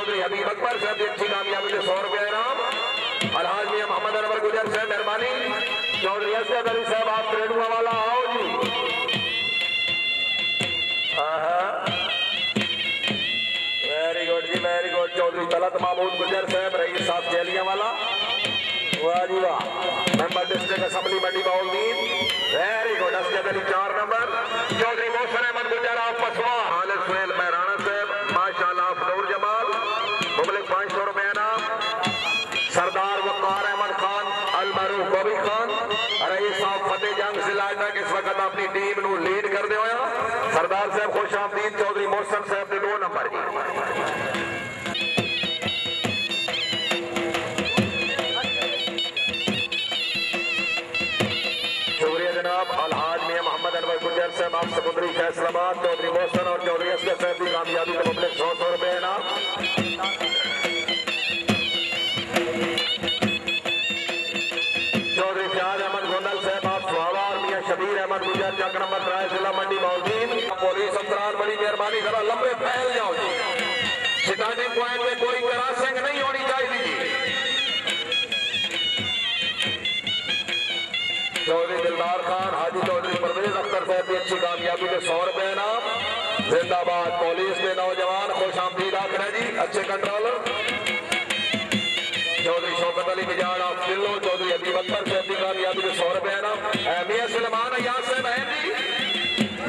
चौधरी हबीब अकबर साहब अच्छी कामयाबी से 100 रुपए इनाम। अलहाज मियां मोहम्मद अनवर गुजर साहब मेहरबानी। चौधरी असद अली साहब आप ट्रेडुआ वाला आओ जी। वेरी गुड जी वेरी गुड। चौधरी तलत महमूद गुजर साहब रईस साहब चैलिया वाला। वाह जी वाह। Member district assembly Mandi Bahauddin very good. Asad Ali 4 number. Chaudhry Mohsin Ahmad Gujjar आप पसवा। खालिद सुहेल महराना साहब माशाल्लाह। फलोर जमाल मुबलिक 500 रुपए इनाम। सरदार वकार अहमद खान अलमरूफ बॉबी खान रईस साहब फतेह जंग जिला के इस वक्त अपनी टीम नू लीड कर दे होया। सरदार साहब खुश आमदीद। चौधरी मोहसिन साहब के 2 नंबर जी। शुक्रिया जनाब। अलहाज मियां मोहम्मद अनवर गुजर साहब आप समुद्री फैसलाबाद। चौधरी मोहसिन और चौधरी असगर साहब की कामयाबी के मुबलिक 100 रुपए इनाम। चौधरी फयाज अहमद गोंदल साहब आप सुहावा और मियां शबीर अहमद गुजर चक नंबर 3 जिला मंडी बाउलदीन। पुलिस अफसरान बड़ी मेहरबानी जरा लंबे फैल जाओ जी। स्टार्टिंग पॉइंट में कोई क्रॉसिंग नहीं होनी चाहिए जी। चौधरी दिलदार खान हाजी चौधरी परवेज अख्तर साहब की अच्छी कामयाबी के 100 रुपए इनाम। जिंदाबाद पुलिस के नौजवान खुश आमदीद आखिर जी अच्छे controller. Chaudhary Shaukat Ali Mizan of दिल्लो। चौधरी हबीब अकबर साहब की कामयाबी के 100 रुपए इनाम। मियां सुलेमान अय्याज साहब हैं जी।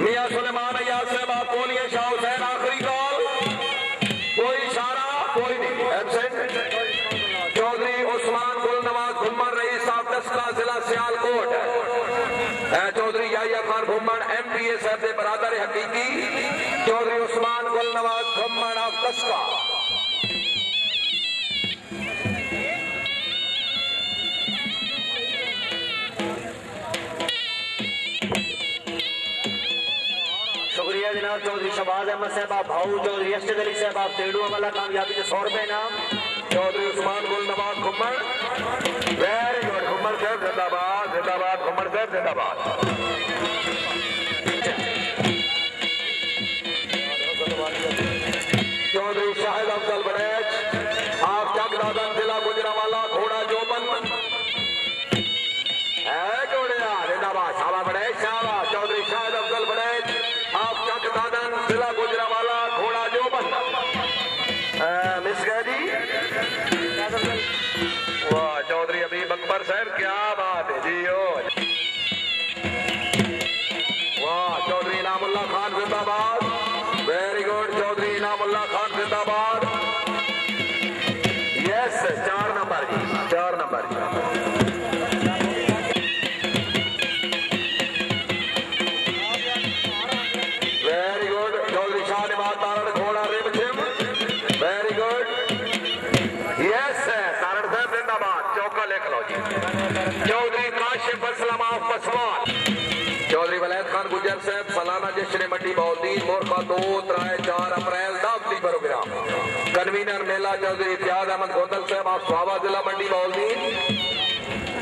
मियां सुलेमान अय्याज साहब आप बोलिए। शाह हुसैन आखिरी कॉल। कोई इशारा कोई नहीं एब्सेंट। चौधरी उस्मान गुल नवाज घुम्मर रईस साहब दस्का जिला सियालकोट। चौधरी याहिया खान घुम्मर MPA साहब के बरादर हकीकी। चौधरी उस्मान गुल नवाज घुम्मर ऑफ दस्का। शुक्रिया जनाब। चौधरी शहबाज अहमद साहब आप भाऊ। चौधरी असद अली साहब आप तेड़ू वाला कामयाबी के 100 रुपए इनाम। चौधरी उस्मान गुल नवाज घुम्मर वेरी गुड। घुम्मर साहब जिंदाबाद जिंदाबाद। घुम्मर साहब जिंदाबाद। चौधरी शाहिद अफजल बड़ैच आप चकदादन जिला गुजरावाला घोड़ा जोबन जोड़िया जिंदाबाद। शाबा बड़ैच शाबा। चौधरी शाहिद अफजल बड़ैच आप चकदादन जिला गुजरावाला घोड़ा जोबन मिस गए जी। वाह चौधरी हबीब अकबर साहब क्या बात है जी। वाह चौधरी इनामुल्लाह खान जिंदाबाद। Very good. चौधरी इनामुल्लाह खान जिंदाबाद। यस 4 नंबर जी 4 नंबर जी। Very good. चौधरी शाह नवाज तारण घोड़ा रिमझिम वेरी गुड। यस तारण साहब जिंदाबाद। चौका लिख लो जी। चौधरी काशिफ असलम ऑफ पसवान। चौधरी वलैद खान गुजर साहब सालाना जश्न मंडी बाउलदीन मोरखा 2 3 4 अप्रैल दावती प्रोग्राम। कन्वीनर मेला चौधरी इम्तियाज अहमद गोंदल साहब आप सुहावा जिला मंडी बाउलदीन।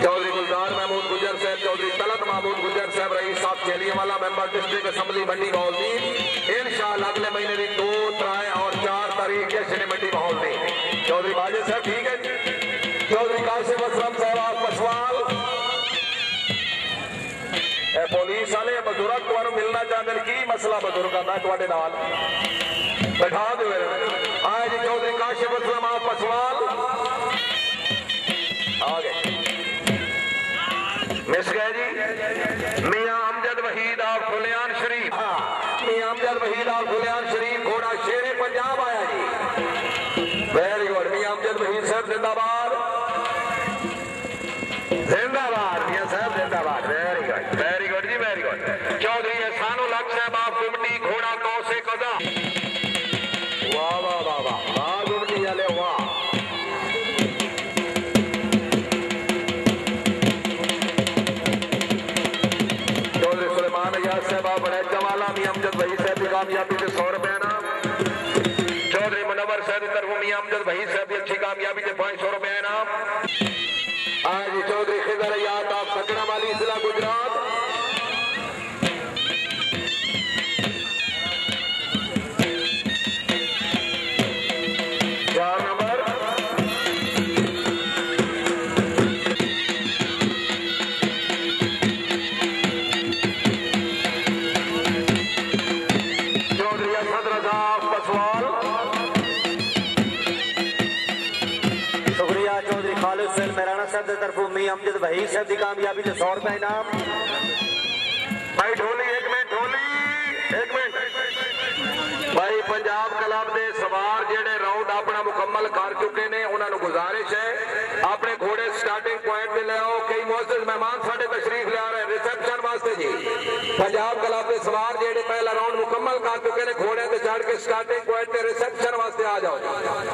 चौधरी गुलजार महमूद गुजर साहब चौधरी तलत महमूद गुजर साहब रईस साहब चेलियावाला मेंबर डिस्ट्रिक्ट असेंबली मंडी बाउलदीन। इंशाअल्लाह अगले महीने की 2 3 और 4 तारीख जश्न मंडी बाउलदीन। चौधरी बाजे साहब ठीक है। चौधरी काशिफ असलम साहब आप पसवाल। पुलिस वाले बजुर्ग तुहानू मिलना चाहते हैं। की मसला बजुर्गों का थोड़े नाल बैठा दो। आए जी चौधरी काशिफ असलम आप पसवाल आ गए। मिस गए जी। मियां अमजद वहीद आप फुलियान शरीफ। हाँ मियां अमजद वहीद आप फुलियान शरीफ घोड़ा शेरे पंजाब आया जी। Very good. मियां अमजद वहीद साहब जिंदाबाद जिंदाबाद। मियां साहब जिंदाबाद। वेरी गुड वेरी गुड जी वेरी गुड। चौधरी एहसानुल हक साहब आप गुमटी घोड़ा 9 से कदा। वाह वाह वाह वाह वाह गुमटी वाले वाह। चौधरी सुलेमान अय्याज साहब आप बड़े जवाला मियां अमजद वहीद साहब की कामयाबी से 100 रुपए इनाम। चौधरी मुनव्वर साहब तरफ मियां अमजद वहीद साहब की अच्छी कामयाबी से 500 रुपए इनाम। आज चौधरी खिदर याद आप कचरा वाली जिला गुजरात। खालिद हुसैन मेहराना साहब की तरफों मी अमजद वहीद साहब की कामयाबी से 100 रुपए इनाम। भाई ढोली एक मिनट भाई पंजाब क्लब के सवार जेडे राउंड अपना मुकम्मल कर चुके ने उन्होंने गुजारिश है अपने घोड़े स्टार्टिंग पॉइंट पे ले आओ। कई मोअज़्ज़िज़ मेहमान साडे तशरीफ ले आ रहे हैं रिसेप्शन वास्ते जी। पंजाब क्लब के सवार जेडे पहला राउंड मुकम्मल कर चुके ने घोड़े से चढ़ के स्टार्टिंग पॉइंट पे रिसेप्शन वास्ते आ जाओ जी।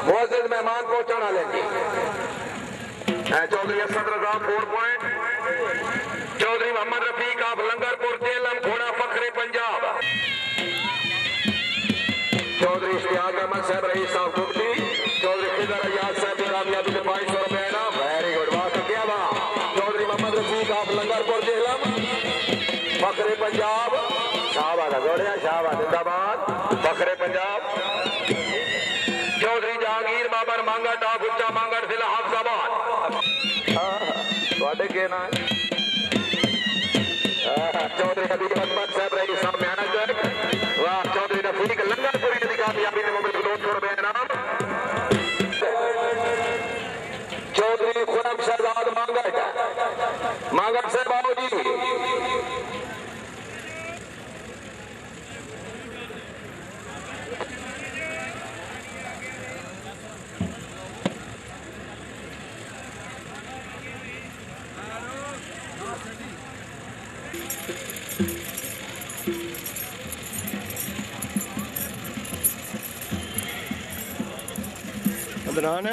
मोअज़्ज़िज़ मेहमान पहुंचने वाले जी। चौधरी असद रजा 4 पॉइंट, चौधरी मोहम्मद रफीक ऑफ लंगरपुर जेलम घोड़ा फखरे पंजाब, चौधरी इश्तियाक अहमद साहब रईस साहब कुर्ती, चौधरी खिदर अयाज साहब की कामयाबी में 500 रुपए इनाम। वेरी गुड, वाह क्या वाह। चौधरी मोहम्मद रफीक ऑफ लंगरपुर जेलम फखरे पंजाब, शाहबाद गौड़िया शाहबाद जिंदाबाद फखरे पंजाब। चौधरी जहांगीर बाबर मांगा टाप उच्चा मांगड़ जिला हाफजाबाद। के ना चौधरी हबीब अहमद साहब रईस साहब मैनेजर, वाह। चौधरी रफीक लंगरपुरी की कामयाबी में मोबाइल 200 रुपए इनाम। चौधरी खुरम शहजाद मांगट से बाबू जी। अदनान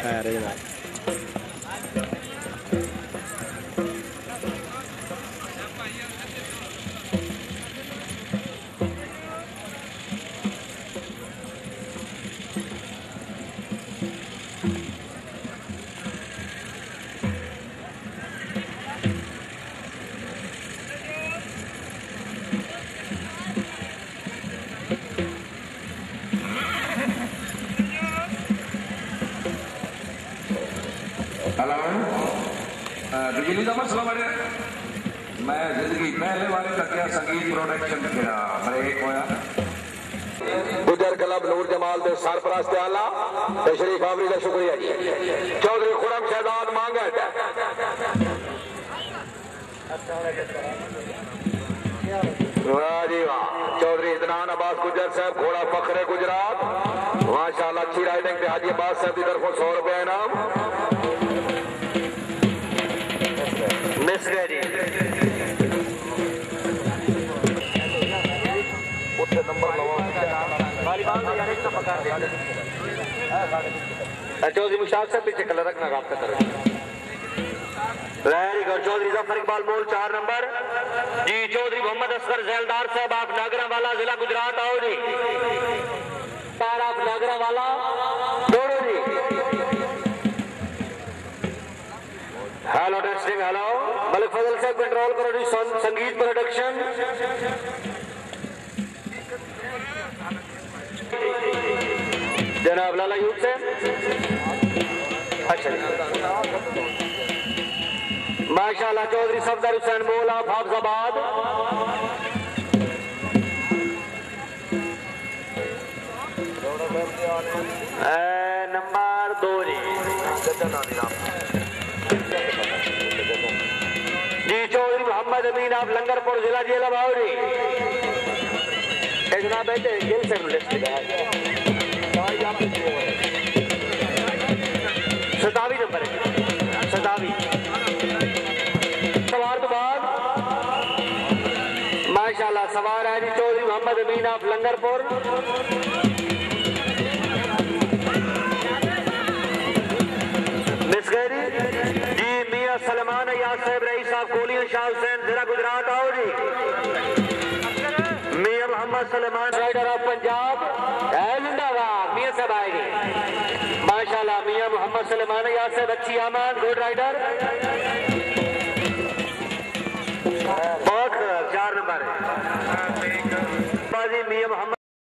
अरे ना बिजली का मसला बड़े मैं जिंदगी पहले वाले तकिया संगीत प्रोडक्शन किया ब्रेक होया। गुजर क्लब नूर जमाल के सरपरस्त आला तशरीफ आवरी का शुक्रिया जी। चौधरी खुरम शहजाद मांगट, वाह जी वाह। चौधरी इदनान अब्बास गुजर साहब घोड़ा फखरे गुजरात, माशाल्लाह अच्छी राइडिंग पे हाजी अब्बास साहब की तरफों 100 रुपए इनाम। चौधरी मुश्ताक साहब पीछे कलर रखना आपका तरफ। Very good. चौधरी जफर इकबाल मोल 4 नंबर जी। चौधरी मोहम्मद असगर जैलदार साहब आप नागरा वाला जिला गुजरात आओ जी। आप नागरा वाला दौड़ो जी। Hello testing hello. Malik Fazal साहब कंट्रोल करो जी। संगीत प्रोडक्शन जनाब लाला यूब से अच्छा माशाल्लाह। चौधरी सफदर हुसैन मोल ऑफ हाफजाबाद, नंबर 2 जी। चौधरी मोहम्मद अमीन आप लंगरपुर जिला जेल बावरी जनाब बैठे जेल से सतावी नंबर है सतावी। सवार तो बाद माशाल्लाह सवार है जी। चौधरी मोहम्मद अमीन आप लंगरपुर, मिसगरी जी। मियां सलमान अयाज साहब रईस साहब कोलियां शाह हुसैन जिला गुजरात आओ जी। मियां मोहम्मद सलमान राइडर ऑफ पंजाब जिंदाबाद। मियां साहब आएंगे माशाल्लाह। मियां मोहम्मद सलमान अयाज साहब अच्छी आमद गुड राइडर बहुत 4 नंबर है। मियां मोहम्मद